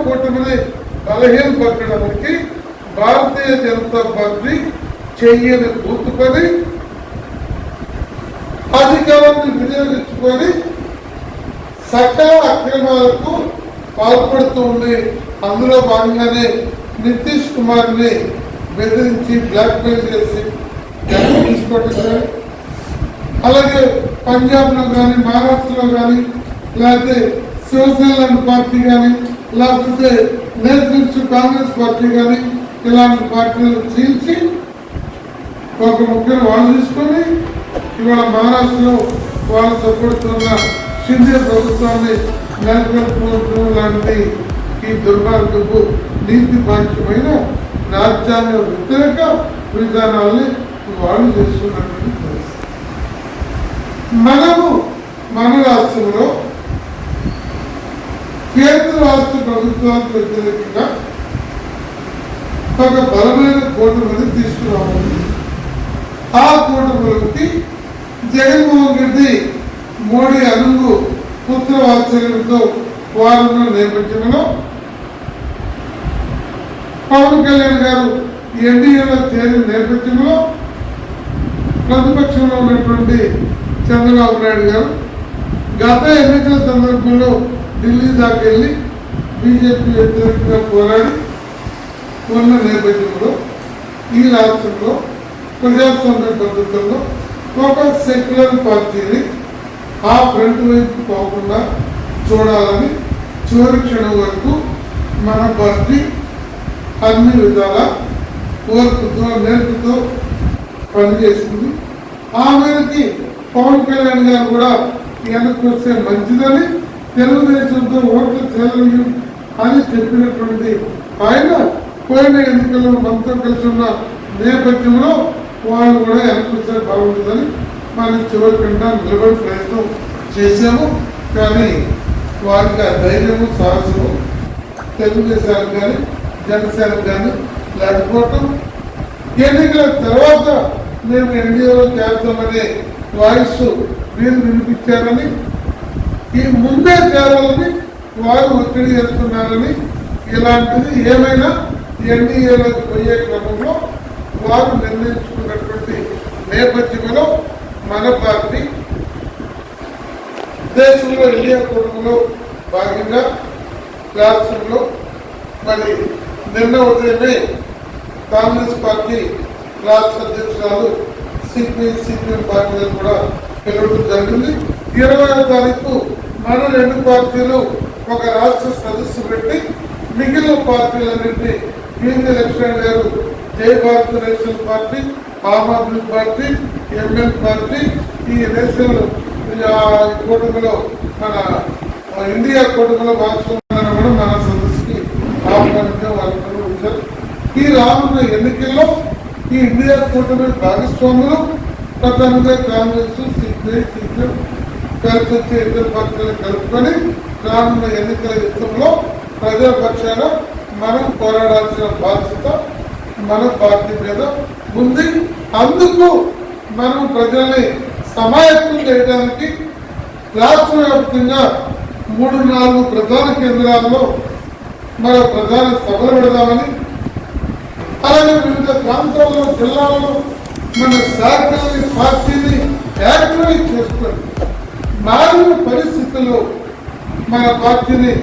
కూటమిని బలహీనపరచడానికి భారతీయ జనతా పార్టీ చెయ్యని పూర్తి పని అధికారాన్ని వినియోగించుకొని సకల అక్రమాలకు పాల్పడుతుంది. అందులో భాగంగానే నితీష్ కుమార్ ని బెదిరించి బ్లాక్మెయిల్ చేసి తీసుకోవటం, అలాగే పంజాబ్ లో కానీ మహారాష్ట్రలో కానీ లేకపోతే శివసేన పార్టీ కానీ లేకపోతే నేతృత్వ కాంగ్రెస్ పార్టీ కానీ ఇలాంటి పార్టీలు చీల్చి ఒక ముగ్గురు వాళ్ళు తీసుకొని ఇవాళ మహారాష్ట్రలో వాళ్ళు సపోర్టున్న షిండే ప్రభుత్వాన్ని నెలకొల్పడం లాంటి ఈ దుర్మార్గపు నీతి బాధ్యమైన రాజ్యాంగ వ్యతిరేక విధానాల్ని వాళ్ళు చేస్తున్నటువంటి పరిస్థితి. మనము మన రాష్ట్రంలో కేంద్ర రాష్ట్ర ప్రభుత్వాలకు వ్యతిరేకంగా ఒక బలమైన కూటమిని తీసుకురావాలి. ఆ కూటమికి జగన్మోహన్ రెడ్డి మోడీ అనుగు పుత్ర వాత్సల్యంతో వారున్న నేపథ్యంలో పవన్ కళ్యాణ్ గారు ఎన్డీఏలో చేరిన నేపథ్యంలో ప్రతిపక్షంలో ఉన్నటువంటి చంద్రబాబు నాయుడు గారు గత ఎన్నికల సందర్భంలో ఢిల్లీ దాకా వెళ్ళి బీజేపీ వ్యతిరేకంగా పోరాడి ఉన్న నేపథ్యంలో ఈ రాష్ట్రంలో ప్రజాస్వామ్య పద్ధతుల్లో ఒక సెక్యులర్ పార్టీని ఆ ఫ్రంట్ వైపు పోకుండా చూడాలని చివరి క్షణం వరకు మన పార్టీ అన్ని విధాల ఓర్పుతో నేర్పుతో పనిచేసింది. ఆ మేరకి పవన్ కళ్యాణ్ గారు కూడా వెనక్కి వస్తే మంచిదని తెలుగుదేశంతో ఓట్లు చేయాలి అని చెప్పినటువంటి ఆయన పోయిన ఎన్నికల్లో మనతో కలిసి ఉన్న నేపథ్యంలో వాళ్ళు కూడా వెనక్కి వస్తే బాగుంటుందని మనం చివరి కంటా నిలబడి ప్రయత్నం చేశాము. కానీ వారికి ఆ ధైర్యము సాహసము తెలుగుదేశానికి కానీ జనసేనకు కానీ లేకపోవటం, ఎన్నికల తర్వాత మేము ఎన్డీఏలో చేస్తామనే వాయిస్ వీరు వినిపించారని, ఈ ముందే చేరాలని వారు ఒత్తిడి చేస్తున్నారని, ఇలాంటిది ఏమైనా ఎన్డీఏలోకి పోయే క్రమంలో వారు నిర్ణయించుకున్నటువంటి నేపథ్యంలో మన పార్టీ దేశంలో ఇండియా కూటమిలో భాగంగా రాష్ట్రంలో మరి నిన్న ఉదయమే కాంగ్రెస్ పార్టీ రాష్ట్ర అధ్యక్షురాలు సిపిఎం పార్టీలను కూడా పిలవడం జరిగింది. 20వ తారీఖు మన రెండు పార్టీలు ఒక రాష్ట్ర సదస్సు పెట్టి మిగిలిన పార్టీలన్నింటినీ కేంద్ర లక్ష్మణ్ గారు జై Bharat national party, Aam Aadmi party, ML party ఈ నేషనల్ కూటమిలో మన ఇండియా కూటమిలో భాగస్వామ్యం కూడా మన సదస్సుకి ఆహ్వానించే వాళ్ళు వచ్చారు. ఈ రానున్న ఎన్నికల్లో ఈ ఇండియా కూటమి భాగస్వాములు ప్రధానంగా కాంగ్రెస్, సిపిఎం కలిసి వచ్చే ఇతర పార్టీలు కలుపుకొని రానున్న ఎన్నికల యుద్ధంలో ప్రజాపక్షాన మనం పోరాడాల్సిన బాధ్యత మన పార్టీ మీద ఉంది. అందుకు మనం ప్రజల్ని సమాయత్తం చేయడానికి రాష్ట్ర వ్యాప్తంగా 3-4 ప్రధాన కేంద్రాల్లో మన ప్రధాన సభలు పెడదామని, అలాగే వివిధ ప్రాంతాల్లో జిల్లాల్లో మన శాఖల్ని పార్టీని యాక్టివేట్ చేసుకొని మారిన పరిస్థితుల్లో మన పార్టీని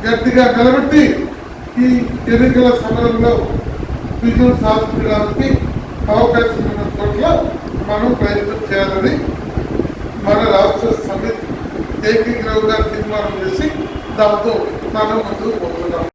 గట్టిగా నిలబెట్టి ఈ ఎన్నికల సమయంలో విజయం సాధించడానికి అవకాశం ఉన్న చోట్ల మనం ప్రయత్నం చేయాలని మన రాష్ట్ర సమితి ఏకీగ్రహంగా తీర్మానం చేసి దాంతో మనం ముందుకు పోతున్నాం.